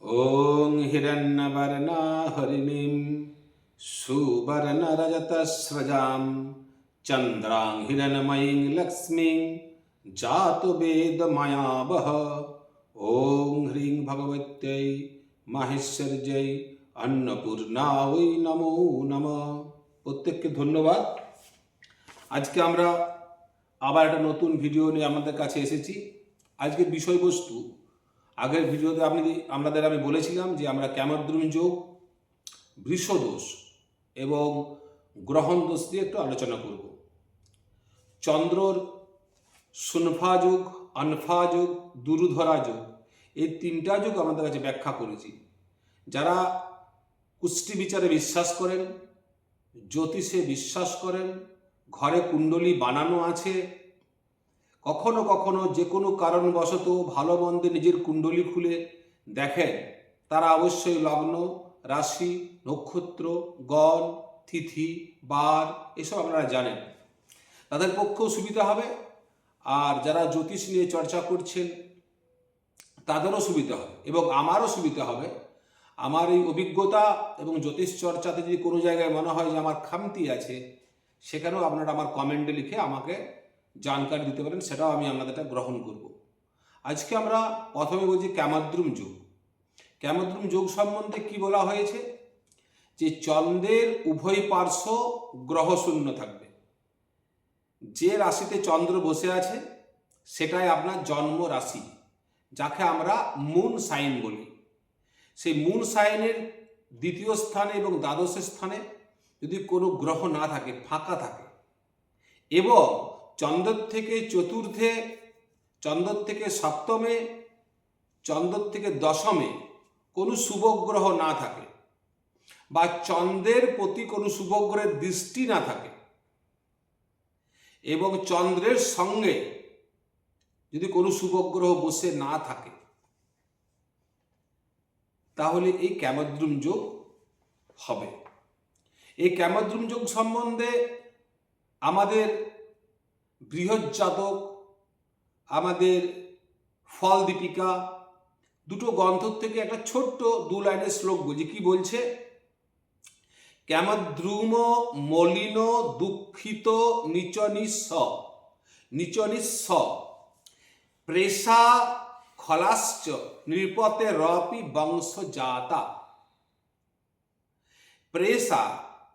ॐ हिरण्यवर्णा हरिणीं सुवर्णरजतस्रजां चन्द्रां हिरण्मयीं लक्ष्मीं जातु वेदमया वः। ॐ ह्रीं भगवत्यै মাহেশ্বর্যৈ अन्नपूर्णायै नमो नमः। প্রত্যেককে ধন্যবাদ। আজকে আমরা আবার একটা নতুন ভিডিও নিয়ে আমাদের কাছে এসেছি। আজকের বিষয়বস্তু আগের ভিডিওতে আপনাদের আমি বলেছিলাম যে আমরা ক্যামদ্রুম যোগ, বৃষদোষ এবং গ্রহণ দোষ দিয়ে একটু আলোচনা করব। চন্দ্রর সুনফা যোগ, আনফা যোগ, দুরুধরা যোগ, এই তিনটা যোগ আমাদের কাছে ব্যাখ্যা করেছি। যারা কুষ্টি বিচারে বিশ্বাস করেন, জ্যোতিষে বিশ্বাস করেন, ঘরে কুণ্ডলী বানানো আছে, কখনো কখনো যে কোনো কারণবশত ভালো মন্দে নিজের কুণ্ডলী খুলে দেখেন, তারা অবশ্যই লগ্ন, রাশি, নক্ষত্র, গণ, তিথি, বার এসব আপনারা জানেন। তাদের পক্ষেও সুবিধা হবে, আর যারা জ্যোতিষ নিয়ে চর্চা করছেন তাদেরও সুবিধা হবে এবং আমারও সুবিধা হবে। আমার এই অভিজ্ঞতা এবং জ্যোতিষ চর্চাতে যদি কোনো জায়গায় মনে হয় যে আমার খামতি আছে, সেখানেও আপনারা আমার কমেন্টে লিখে আমাকে জানকারি দিতে পারেন, সেটাও আমি আপনাদেরটা গ্রহণ করব। আজকে আমরা প্রথমে বলছি ক্যামদ্রুম যোগ। ক্যামদ্রুম যোগ সম্বন্ধে কি বলা হয়েছে? যে চন্দ্রের উভয় পার্শ্ব গ্রহশূন্য থাকবে। যে রাশিতে চন্দ্র বসে আছে সেটাই আপনার জন্ম রাশি, যাকে আমরা মুন সাইন বলি। সেই মুন সাইনের দ্বিতীয় স্থানে এবং দ্বাদশ স্থানে যদি কোনো গ্রহ না থাকে, ফাঁকা থাকে, এবং চন্দ্র থেকে চতুর্থে, চন্দ্র থেকে সপ্তমে, চন্দ্র থেকে দশমে কোনো শুভগ্রহ না থাকে, বা চন্দ্রের প্রতি কোনো শুভগ্রহের দৃষ্টি না থাকে, এবং চন্দ্রের সঙ্গে যদি কোনো শুভগ্রহ বসে না থাকে, তাহলে এই ক্যামদ্রুম যোগ হবে। এই ক্যামদ্রুম যোগ সম্বন্ধে আমাদের বৃহৎজাতক, আমাদের ফল দীপিকা, দুটো গ্রন্থ থেকে একটা ছোট্ট 2 লাইনের শ্লোক বলছি। কি বলছে? ক্যামদ্রুম মলিন দুঃখিত নিচনিস্স প্রেষা খলাশ্চ নৃপতে রপি বংশজাতা। প্রেষা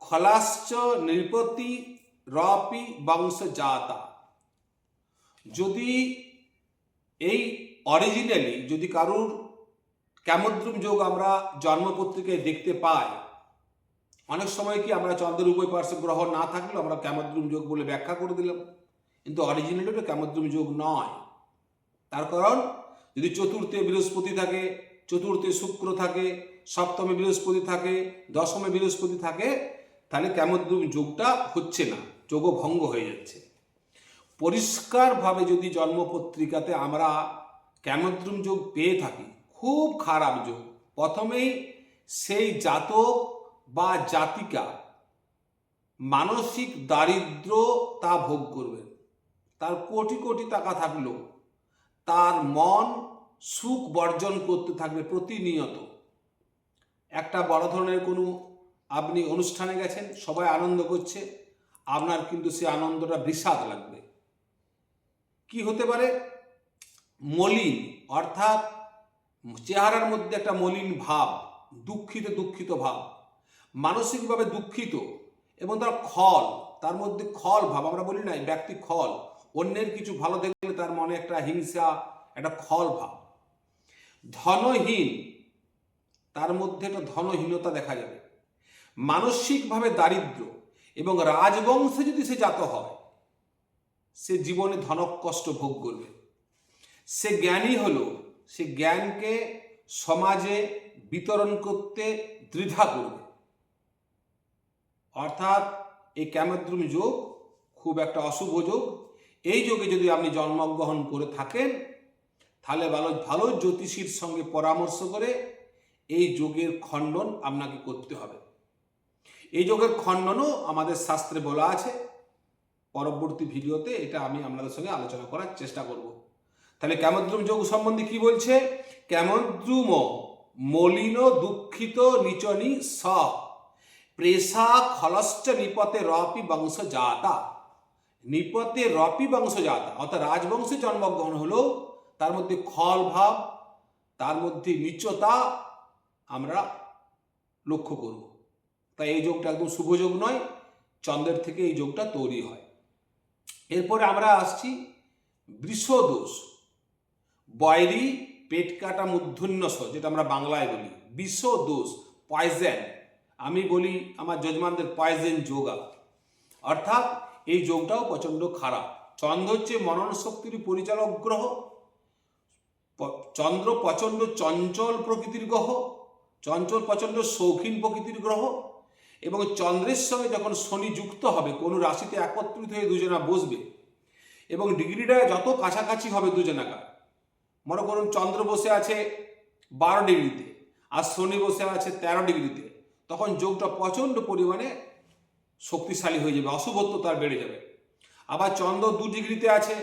খলাশ্চ নৃপতি রপি বংশজাতা। যদি এই অরিজিনালি যদি কারুর ক্যামদ্রুম যোগ আমরা জন্মপত্রিকায় দেখতে পাই, অনেক সময় কি আমরা চন্দ্রের উভয় পার্শ্বে গ্রহ না থাকলেও আমরা ক্যামদ্রুম যোগ বলে ব্যাখ্যা করে দিলাম, কিন্তু অরিজিনালি ওটা ক্যামদ্রুম যোগ নয়। তার কারণ যদি চতুর্থে বৃহস্পতি থাকে, চতুর্থে শুক্র থাকে, সপ্তমে বৃহস্পতি থাকে, দশমে বৃহস্পতি থাকে, তাহলে ক্যামদ্রুম যোগটা হচ্ছে না, যোগও ভঙ্গ হয়ে যাচ্ছে। পরিষ্কারভাবে যদি জন্মপত্রিকাতে আমরা ক্যামদ্রুম যোগ পেয়ে থাকি, খুব খারাপ যোগ, প্রথমেই সেই জাতক বা জাতিকা মানসিক দারিদ্র তা ভোগ করবেন। তার কোটি কোটি টাকা থাকলেও তার মন সুখ বর্জন করতে থাকবে প্রতিনিয়ত। একটা বড় ধরনের কোনো আপনি অনুষ্ঠানে গেছেন, সবাই আনন্দ করছে, আপনার কিন্তু সে আনন্দটা বিষাদ লাগবে। কি হতে পারে? মলিন, অর্থাৎ চেহারার মধ্যে একটা মলিন ভাব, দুঃখিত ভাব, মানসিকভাবে দুঃখিত, এবং তার খল, তার মধ্যে খল ভাব। আমরা বলি না ব্যক্তি খল, অন্যের কিছু ভালো দেখলে তার মনে একটা হিংসা, একটা খল ভাব। ধনহীন, তার মধ্যে একটা ধনহীনতা দেখা যাবে। মানসিকভাবে দারিদ্র, এবং রাজবংশে যদি সে জাত হয়, সে জীবনে ধনক কষ্ট ভোগ করবে। সে জ্ঞানী হলো, সে জ্ঞানকে সমাজে বিতরণ করতে দ্বিধা করবে। অর্থাৎ এই ক্যামদ্রুম যোগ খুব একটা অশুভ যোগ। এই যোগে যদি আপনি জন্মগ্রহণ করে থাকেন, তাহলে ভালো জ্যোতিষীর সঙ্গে পরামর্শ করে এই যোগের খণ্ডন আপনাকে করতে হবে। এই যোগের খণ্ডনও আমাদের শাস্ত্রে বলা আছে। পরবর্তী ভিডিওতে এটা আমি আপনাদের সঙ্গে আলোচনা করার চেষ্টা করব। তাহলে ক্যামদ্রুম যোগ সম্বন্ধে কি বলছে? ক্যামদ্রুম মলিন দুঃখিত নিচনি স প্রেষা খলশ্চ নিপতে রপি বংশ জাতা। নিপতে রপি বংশ জাতা অর্থাৎ রাজবংশে জন্মগ্রহণ হলো, তার মধ্যে খল ভাব, তার মধ্যে নিচতা আমরা লক্ষ্য করব। তাই এই যোগটা একদম শুভ যোগ নয়, চন্দ্রের থেকে এই যোগটা তৈরি হয়। এরপরে আমরা আসছি বৃষদোষ। বয়রি পেট কাটা মূর্ধন্যস, যেটা আমরা বাংলায় বলি বিষদোষ, পয়জেন। আমি বলি আমার যজমানদের পয়জেন যোগা, অর্থাৎ এই যোগটাও প্রচণ্ড খারাপ। চন্দ্র হচ্ছে মনন শক্তির পরিচালক গ্রহ। চন্দ্র প্রচণ্ড চঞ্চল প্রকৃতির গ্রহ, চঞ্চল প্রচণ্ড শৌখিন প্রকৃতির গ্রহ। এবং চন্দ্রের সঙ্গে যখন শনি যুক্ত হবে, কোনো রাশিতে একত্রিত হয়ে দুজনা বসবে এবং ডিগ্রিটা যত কাছাকাছি হবে দুজনাকার, মনে করুন চন্দ্র বসে আছে 12 ডিগ্রিতে আর শনি বসে আছে 13 ডিগ্রিতে, তখন যোগটা প্রচণ্ড পরিমাণে শক্তিশালী হয়ে যাবে, অশুভত্ব তার বেড়ে যাবে। আবার চন্দ্র 2 ডিগ্রিতে আছে,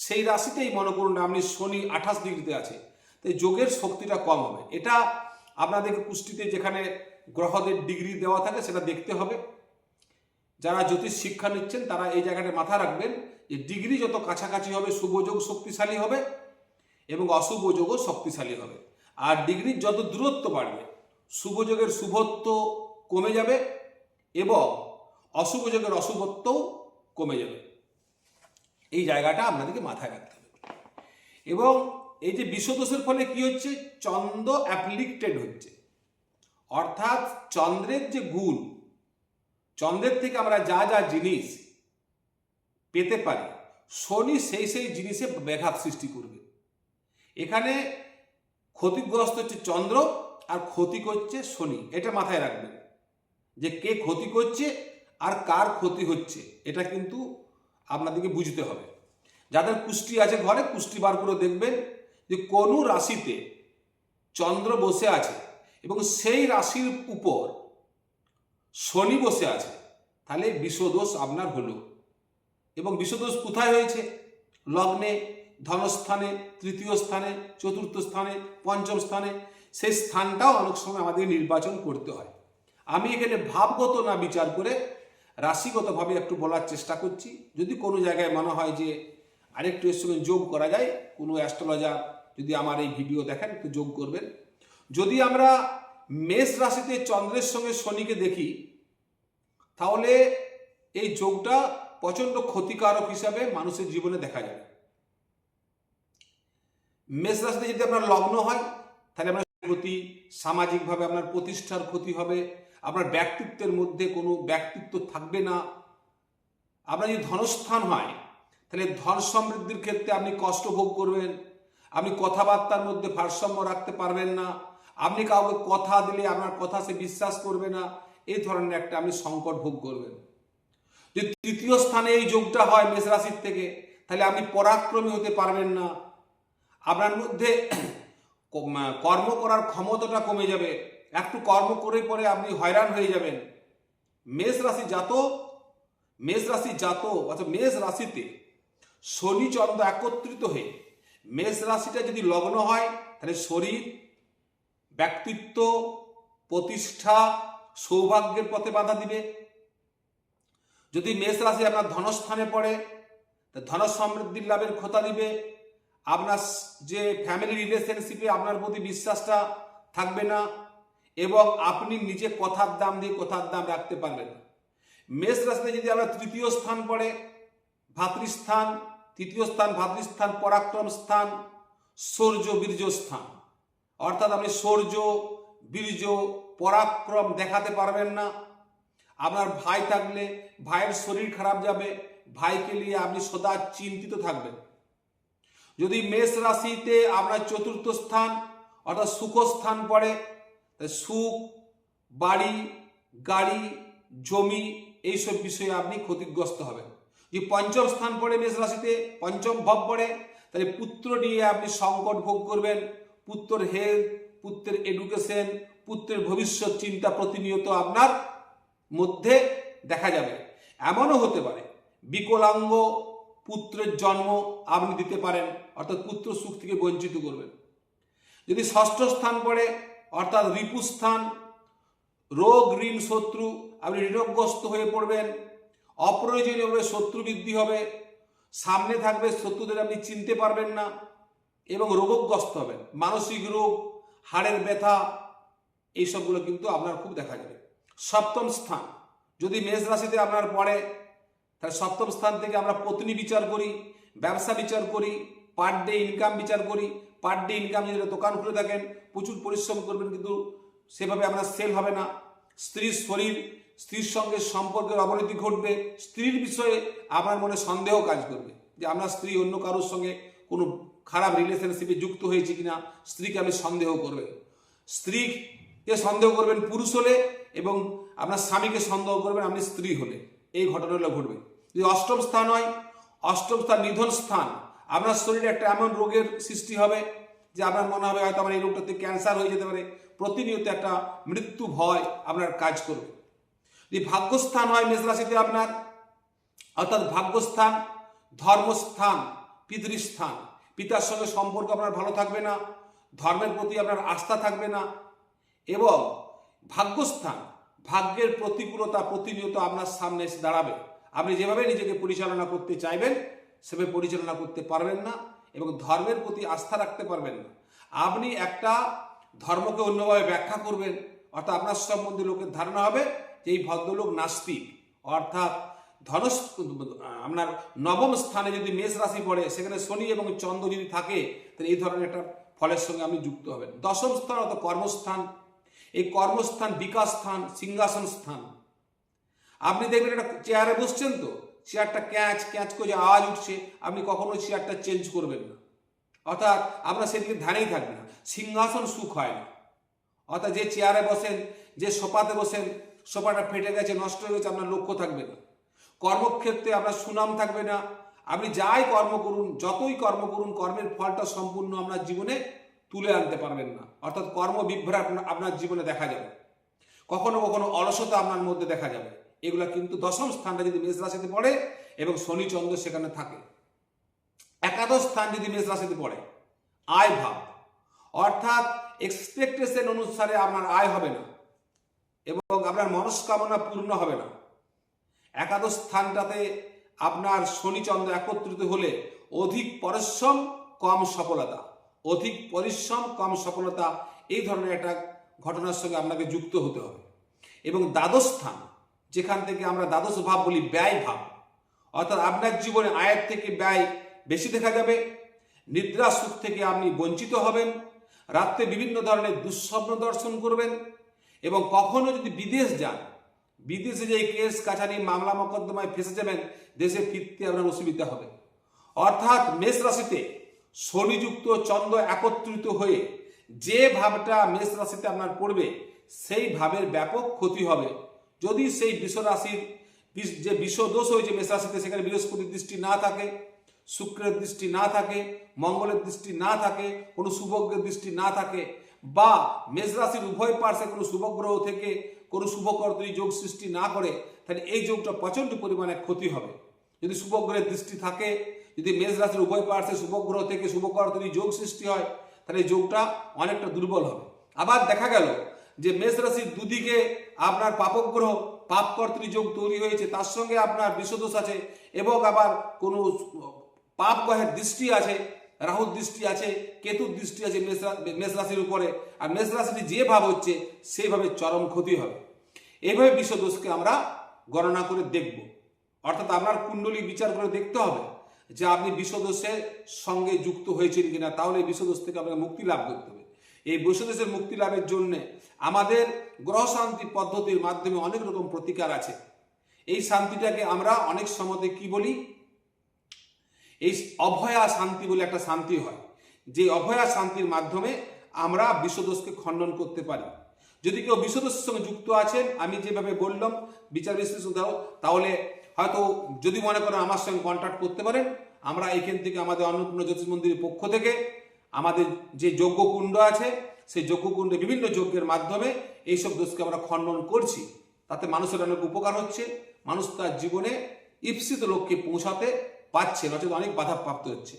সেই রাশিতেই মনে করুন আপনি শনি 28 ডিগ্রিতে আছে, তাই যোগের শক্তিটা কম হবে। এটা আপনাদেরকে কুষ্টিতে যেখানে গ্রহদের ডিগ্রি দেওয়া থাকে সেটা দেখতে হবে। যারা জ্যোতিষ শিক্ষা নিচ্ছেন তারা এই জায়গাটা মাথায় রাখবেন যে ডিগ্রি যত কাছাকাছি হবে শুভ যোগ শক্তিশালী হবে এবং অশুভ যোগও শক্তিশালী হবে। আর ডিগ্রির যত দূরত্ব বাড়বে শুভ যোগের শুভত্ব কমে যাবে এবং অশুভ যোগের অশুভত্বও কমে যাবে। এই জায়গাটা আপনাদেরকে মাথায় রাখতে হবে। এবং এই যে বিষদোষের ফলে কি হচ্ছে, চন্দ্র অ্যাফ্লিক্টেড হচ্ছে, অর্থাৎ চন্দ্রের যে গুণ, চন্দ্রের থেকে আমরা যা যা জিনিস পেতে পারি, শনি সেই জিনিসে ব্যাঘাত সৃষ্টি করবে। এখানে ক্ষতিগ্রস্ত হচ্ছে চন্দ্র আর ক্ষতি করছে শনি, এটা মাথায় রাখবেন যে কে ক্ষতি করছে আর কার ক্ষতি হচ্ছে, এটা কিন্তু আপনাদেরকে বুঝতে হবে। যাদের কুষ্টি আছে ঘরে, কুষ্টি বার করে দেখবেন যে কোন রাশিতে চন্দ্র বসে আছে এবং সেই রাশির উপর শনি বসে আছে, তাহলে বিষদোষ আপনার হলো। এবং বিষদোষ কোথায় হয়েছে? লগ্নে, ধনস্থানে, তৃতীয় স্থানে, চতুর্থ স্থানে, পঞ্চম স্থানে। সেই স্থানটাও অনেক সময় আমাদের নির্বাচন করতে হয়। আমি এখানে ভাবগত না বিচার করে রাশিগতভাবে একটু বলার চেষ্টা করছি। যদি কোনো জায়গায় মনে হয় যে আরেকটু এর সঙ্গে যোগ করা যায়, কোনো অ্যাস্ট্রোলজার যদি আমার এই ভিডিও দেখেন একটু যোগ করবেন। যদি আমরা মেষ রাশিতে চন্দ্রের সঙ্গে শনিকে দেখি, তাহলে এই যোগটা প্রচণ্ড ক্ষতিকারক হিসাবে মানুষের জীবনে দেখা যাবে। মেষ রাশিতে যদি আপনার লগ্ন হয়, তাহলে আপনার ক্ষতি, সামাজিকভাবে আপনার প্রতিষ্ঠার ক্ষতি হবে, আপনার ব্যক্তিত্বের মধ্যে কোনো ব্যক্তিত্ব থাকবে না। আপনার যদি ধনস্থান হয়, তাহলে ধন সমৃদ্ধির ক্ষেত্রে আপনি কষ্ট ভোগ করবেন, আপনি কথাবার্তার মধ্যে ভারসাম্য রাখতে পারবেন না, আপনি কাউকে কথা দিলে আপনার কথা সে বিশ্বাস করবে না, এই ধরনের একটা আপনি সংকট ভোগ করবেন। যদি তৃতীয় স্থানে এই যোগটা হয় মেষ রাশির থেকে, তাহলে আপনি পরাক্রমী হতে পারবেন না, আপনার মধ্যে কর্ম করার ক্ষমতাটা কমে যাবে, একটু কর্ম করে পরে আপনি হয়রান হয়ে যাবেন। মেষ রাশি জাতক অর্থাৎ মেষ রাশিতে শনি চন্দ্র একত্রিত হয়ে মেষ রাশিটা যদি লগ্ন হয়, তাহলে শরীর, ব্যক্তিত্ব, প্রতিষ্ঠা, সৌভাগ্যের পথে বাধা দিবে। যদি মেষ রাশি আপনার ধনস্থানে পড়ে, তা ধন সমৃদ্ধির লাভের খোঁতা দিবে। আপনার যে ফ্যামিলি রিলেশনশিপে আপনার প্রতি বিশ্বাসটা থাকবে না এবং আপনি নিজে কথার দাম দিয়ে কথার দাম রাখতে পারবেন না। মেষ রাশিতে যদি আমরা তৃতীয় স্থান পড়ে, ভাতৃস্থান, তৃতীয় স্থান ভাতৃস্থান, পরাক্রম স্থান, শৌর্য বীর্য স্থান, অর্থাৎ আপনি শৌর্য বীর্য পরাক্রম দেখাতে পারবেন না। আপনার ভাই থাকলে ভাইয়ের শরীর খারাপ যাবে, ভাইকে নিয়ে আপনি সদা চিন্তিত থাকবেন। যদি মেষ রাশিতে আপনার চতুর্থ স্থান অর্থাৎ সুখস্থান পড়ে, সুখ, বাড়ি, গাড়ি, জমি, এইসব বিষয়ে আপনি ক্ষতিগ্রস্ত হবেন। যদি পঞ্চম স্থান পড়ে মেষ রাশিতে, পঞ্চম ভাব পড়ে, তাহলে পুত্র নিয়ে আপনি সংকট ভোগ করবেন। পুত্রের হেলথ, পুত্রের এডুকেশন, পুত্রের ভবিষ্যৎ চিন্তা প্রতিনিয়ত আপনার মধ্যে দেখা যাবে। এমনও হতে পারে বিকলাঙ্গ পুত্রের জন্ম আপনি দিতে পারেন, অর্থাৎ পুত্র সুখ থেকে বঞ্চিত করবেন। যদি ষষ্ঠ স্থান পড়ে অর্থাৎ রিপুস্থান, রোগ, ঋণ, শত্রু, আপনি ঋণগ্রস্ত হয়ে পড়বেন, অপ্রয়োজনীয়ভাবে শত্রু বৃদ্ধি হবে, সামনে থাকবে শত্রুদের আপনি চিনতে পারবেন না এবং রোগগ্রস্ত হবেন, মানসিক রোগ, হাড়ের ব্যথা, এইসবগুলো কিন্তু আপনার খুব দেখা যাবে। সপ্তম স্থান যদি মেষ রাশিতে আপনার পড়ে, তাহলে সপ্তম স্থান থেকে আমরা পত্নী বিচার করি, ব্যবসা বিচার করি, পার ডে ইনকাম বিচার করি। পার ডে ইনকাম যদি দোকান খুলে থাকেন প্রচুর পরিশ্রম করবেন, কিন্তু সেভাবে আপনার সেল হবে না। স্ত্রীর শরীর, স্ত্রীর সঙ্গে সম্পর্কের অবনতি ঘটবে, স্ত্রীর বিষয়ে আপনার মনে সন্দেহ কাজ করবে যে আপনার স্ত্রী অন্য কারোর সঙ্গে কোনো খারাপ রিলেশনশিপে যুক্ত হয়েছে কিনা, স্ত্রীকে আপনি সন্দেহ করবেন। স্ত্রীকে সন্দেহ করবেন পুরুষ হলে, এবং আপনার স্বামীকে সন্দেহ করবেন আপনি স্ত্রী হলে। এই ঘটনাগুলো ঘটবে। যদি অষ্টম স্থান হয়, অষ্টম স্থান নিধন স্থান, আপনার শরীরে একটা এমন রোগের সৃষ্টি হবে যে আপনার মনে হবে হয়তো আমার এই রোগটাতে ক্যান্সার হয়ে যেতে পারে, প্রতিনিয়ত একটা মৃত্যু ভয় আপনার কাজ করবে। যদি ভাগ্যস্থান হয় মেষ রাশিতে আপনার, অর্থাৎ ভাগ্যস্থান, ধর্মস্থান, পিতৃস্থান, পিতার সঙ্গে সম্পর্ক আপনার ভালো থাকবে না, ধর্মের প্রতি আপনার আস্থা থাকবে না, এবং ভাগ্যস্থান, ভাগ্যের প্রতিকূলতা প্রতিনিয়ত আপনার সামনে এসে দাঁড়াবে। আপনি যেভাবে নিজেকে পরিচালনা করতে চাইবেন সেভাবে পরিচালনা করতে পারবেন না, এবং ধর্মের প্রতি আস্থা রাখতে পারবেন না। আপনি একটা ধর্মকে অন্যভাবে ব্যাখ্যা করবেন, অর্থাৎ আপনার সম্বন্ধে লোকের ধারণা হবে যে এই ভদ্রলোক নাস্তিক। অর্থাৎ আপনার নবম স্থানে যদি মেষ রাশি পড়ে, সেখানে শনি এবং চন্দ্র যদি থাকে, তাহলে এই ধরনের একটা ফলের সঙ্গে আপনি যুক্ত হবেন। দশম স্থান অর্থাৎ কর্মস্থান, এই কর্মস্থান বিকাশ স্থান, সিংহাসন স্থান। আপনি দেখবেন একটা চেয়ারে বসছেন, তো চেয়ারটা ক্যাচ ক্যাচ করে আওয়াজ উঠছে, আপনি কখনো চেয়ারটা চেঞ্জ করবেন না, অর্থাৎ আপনার সেদিকে ধ্যানেই থাকবে না। সিংহাসন সুখ হয় না, অর্থাৎ যে চেয়ারে বসেন, যে সোফাতে বসেন, সোফাটা ফেটে গেছে, নষ্ট হয়ে গেছে, আপনার লক্ষ্য থাকবে না। কর্মক্ষেত্রে আপনার সুনাম থাকবে না। আপনি যাই কর্ম করুন, যতই কর্ম করুন, কর্মের ফলটা সম্পূর্ণ আপনার জীবনে তুলে আনতে পারবেন না, অর্থাৎ কর্মবিভ্রাট আপনার জীবনে দেখা যাবে। কখনো কখনো অলসতা আপনার মধ্যে দেখা যাবে। এগুলা কিন্তু দশম স্থানটা যদি মেষ রাশিতে পড়ে এবং শনি চন্দ্র সেখানে থাকে। একাদশ স্থান যদি মেষ রাশিতে পড়ে, আয় ভাব, অর্থাৎ এক্সপেকটেশন অনুসারে আপনার আয় হবে না এবং আপনার মনস্কামনা পূর্ণ হবে না। একাদশ স্থানটাতে আপনার শনি চন্দ্র একত্রিত হলে অধিক পরিশ্রম কম সফলতা, অধিক পরিশ্রম কম সফলতা, এই ধরনের একটা ঘটনার সঙ্গে আপনাকে যুক্ত হতে হবে। এবং দ্বাদশ স্থান, যেখান থেকে আমরা দ্বাদশ ভাব বলি ব্যয় ভাব, অর্থাৎ আপনার জীবনে আয়ের থেকে ব্যয় বেশি দেখা যাবে, নিদ্রা সুখ থেকে আপনি বঞ্চিত হবেন, রাত্রে বিভিন্ন ধরনের দুঃস্বপ্ন দর্শন করবেন, এবং কখনো যদি বিদেশ যান, বিদেশে যে কেস কাছারি মামলা মোকদ্দমায় ফেসে যাবেন, দেশে ফিরতে আপনার অসুবিধা হবে। অর্থাৎ মেষ রাশিতে শনিযুক্ত চন্দ্র একত্রিত হয়ে যে ভাবটা মেষ রাশিতে আপনার পড়বে, সেই ভাবের ব্যাপক ক্ষতি হবে। যদি সেই বৃষ রাশির যে বিষদোষ হয়েছে মেষ রাশিতে, সেখানে বৃহস্পতির দৃষ্টি না থাকে, শুক্রের দৃষ্টি না থাকে, মঙ্গলের দৃষ্টি না থাকে, কোনো শুভগ্রহের দৃষ্টি না থাকে, বা মেষ রাশির উভয় পার্শ্বে কোনো শুভগ্রহ থেকে কোনো শুভকর্তরী যোগ সৃষ্টি না করে, তাহলে এই যোগটা প্রচণ্ড পরিমাণে ক্ষতি হবে। যদি শুভগ্রহের দৃষ্টি থাকে, যদি মেষ রাশির উভয় পার্শ্বে শুভগ্রহ থেকে শুভকর্তরী যোগ সৃষ্টি হয়, তাহলে এই যোগটা অনেকটা দুর্বল হবে। আবার দেখা গেল যে মেষ রাশির দুদিকে আপনার পাপগ্রহ পাপকর্তরী যোগ তৈরি হয়েছে, তার সঙ্গে আপনার বিষদোষ আছে, এবং আবার কোনো পাপ গ্রহের দৃষ্টি আছে, রাহুর দৃষ্টি আছে, কেতুর দৃষ্টি আছে মেষ রাশির উপরে, আর মেষ রাশিটি যে ভাব হচ্ছে সেইভাবে চরম ক্ষতি হবে। এইভাবে বিষদোষকে আমরা গণনা করে দেখব, অর্থাৎ আপনার কুণ্ডলী বিচার করে দেখতে হবে যে আপনি বিষদোষের সঙ্গে যুক্ত হয়েছেন কিনা, তাহলে এই বিষদোষ থেকে আপনাকে মুক্তি লাভ করতে হবে। এই বিষদোষের মুক্তি লাভের জন্য আমাদের গ্রহ শান্তি পদ্ধতির মাধ্যমে অনেক রকম প্রতিকার আছে। এই শান্তিটাকে আমরা অনেক সময় কি বলি, এই অভয়া শান্তি বলে একটা শান্তি হয়, যে অভয়া শান্তির মাধ্যমে আমরা বিষদোষকে খণ্ডন করতে পারি। যদি কেউ বিষদোষের সঙ্গে যুক্ত আছেন, আমি যেভাবে বললাম বিচার বিশ্লেষণ দাও, তাহলে হয়তো যদি মনে করেন আমার সঙ্গে কন্ট্যাক্ট করতে পারেন। আমরা এখান থেকে আমাদের অন্নপূর্ণা জ্যোতিষ মন্দিরের পক্ষ থেকে আমাদের যে যজ্ঞকুণ্ড আছে, সেই যজ্ঞকুণ্ডে বিভিন্ন যজ্ঞের মাধ্যমে এইসব দোষকে আমরা খণ্ডন করছি। তাতে মানুষের অনেক উপকার হচ্ছে, মানুষ তার জীবনে ঈপ্সিত লক্ষ্যে পৌঁছাতে পাচ্ছে, নচেত অনেক বাধা প্রাপ্ত হচ্ছে।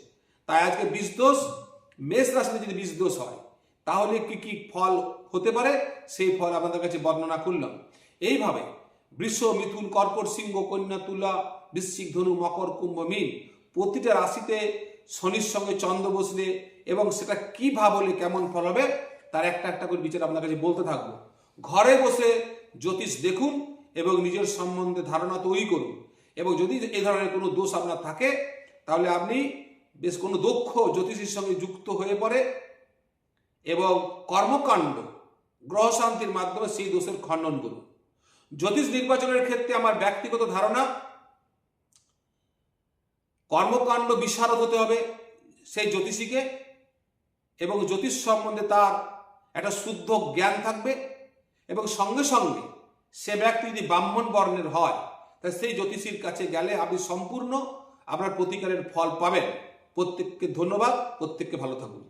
তাই আজকে বিষদোষ, মেষ রাশিতে যদি বিষদোষ হয়, তাহলে কি কি ফল হতে পারে সেই ফল আমাদের কাছে বর্ণনা করলাম। এইভাবে বৃষ, মিথুন, কর্কট, সিংহ, কন্যা, তুলা, বৃশ্চিক, ধনু, মকর, কুম্ভ, মীন প্রতিটা রাশিতে শনির সঙ্গে চন্দ্র বসলে এবং সেটা কি ভাব হলে কেমন ফল হবে তার একটা একটা করে বিচার আপনার কাছে বলতে থাকবো। ঘরে বসে জ্যোতিষ দেখুন এবং নিজের সম্বন্ধে ধারণা তৈরি করুন। এবং যদি এই ধরনের কোনো দোষ আপনার থাকে তাহলে আপনি বেশ কোনো দক্ষ জ্যোতিষীর সঙ্গে যুক্ত হয়ে পড়ে এবং কর্মকাণ্ড গ্রহ শান্তির মাধ্যমে সেই দোষের খণ্ডন করুন। জ্যোতিষ নির্বাচনের ক্ষেত্রে আমার ব্যক্তিগত ধারণা, কর্মকাণ্ড বিশারদ হতে হবে সেই জ্যোতিষীকে এবং জ্যোতিষ সম্বন্ধে তার একটা শুদ্ধ জ্ঞান থাকবে এবং সঙ্গে সঙ্গে সে ব্যক্তি যদি ব্রাহ্মণ বর্ণের হয় তাহলে সেই জ্যোতিষীর কাছে গেলে আপনি সম্পূর্ণ আপনার প্রতিকারের ফল পাবেন। প্রত্যেককে ধন্যবাদ, প্রত্যেককে ভালো থাকুন।